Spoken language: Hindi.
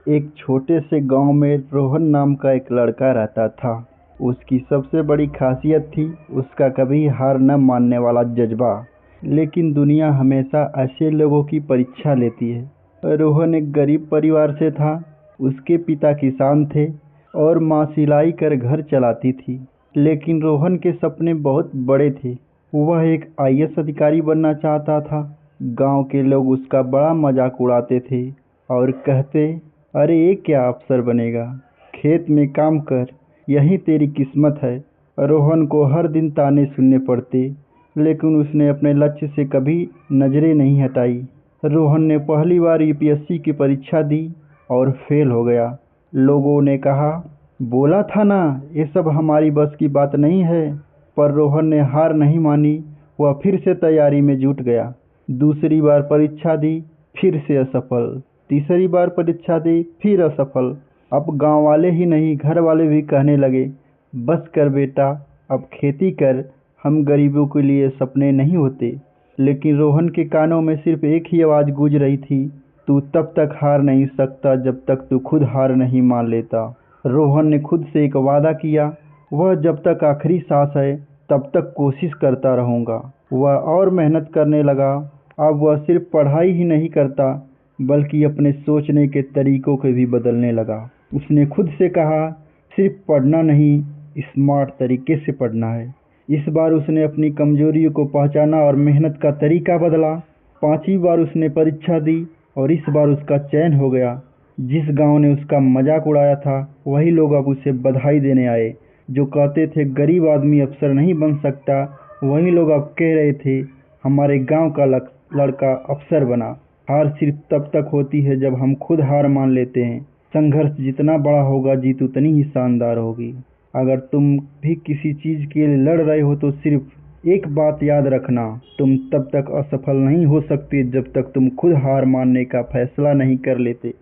एक छोटे से गांव में रोहन नाम का एक लड़का रहता था। उसकी सबसे बड़ी खासियत थी उसका कभी हार न मानने वाला जज्बा। लेकिन दुनिया हमेशा ऐसे लोगों की परीक्षा लेती है। रोहन एक गरीब परिवार से था। उसके पिता किसान थे और माँ सिलाई कर घर चलाती थी। लेकिन रोहन के सपने बहुत बड़े थे। वह एक आईएएस अधिकारी बनना चाहता था। गांव के लोग उसका बड़ा मजाक उड़ाते थे और कहते, अरे ये क्या अफसर बनेगा, खेत में काम कर, यही तेरी किस्मत है। रोहन को हर दिन ताने सुनने पड़ते, लेकिन उसने अपने लक्ष्य से कभी नजरें नहीं हटाई। रोहन ने पहली बार यूपीएससी की परीक्षा दी और फेल हो गया। लोगों ने कहा, बोला था ना ये सब हमारी बस की बात नहीं है। पर रोहन ने हार नहीं मानी। वह फिर से तैयारी में जुट गया। दूसरी बार परीक्षा दी, फिर से असफल। तीसरी बार परीक्षा दी, फिर असफल। अब गांव वाले ही नहीं, घर वाले भी कहने लगे, बस कर बेटा, अब खेती कर, हम गरीबों के लिए सपने नहीं होते। लेकिन रोहन के कानों में सिर्फ एक ही आवाज़ गूंज रही थी, तू तब तक हार नहीं सकता जब तक तू खुद हार नहीं मान लेता। रोहन ने खुद से एक वादा किया, वह जब तक आखिरी सांस है तब तक कोशिश करता रहूँगा। वह और मेहनत करने लगा। अब वह सिर्फ पढ़ाई ही नहीं करता बल्कि अपने सोचने के तरीकों को भी बदलने लगा। उसने खुद से कहा, सिर्फ पढ़ना नहीं, स्मार्ट तरीके से पढ़ना है। इस बार उसने अपनी कमजोरियों को पहचाना और मेहनत का तरीका बदला। पांचवी बार उसने परीक्षा दी और इस बार उसका चयन हो गया। जिस गांव ने उसका मजाक उड़ाया था वही लोग अब उसे बधाई देने आए। जो कहते थे गरीब आदमी अफसर नहीं बन सकता, वही लोग अब कह रहे थे हमारे गांव का लड़का अफसर बना। हार सिर्फ तब तक होती है जब हम खुद हार मान लेते हैं। संघर्ष जितना बड़ा होगा जीत उतनी ही शानदार होगी। अगर तुम भी किसी चीज के लिए लड़ रहे हो तो सिर्फ एक बात याद रखना, तुम तब तक असफल नहीं हो सकते जब तक तुम खुद हार मानने का फैसला नहीं कर लेते।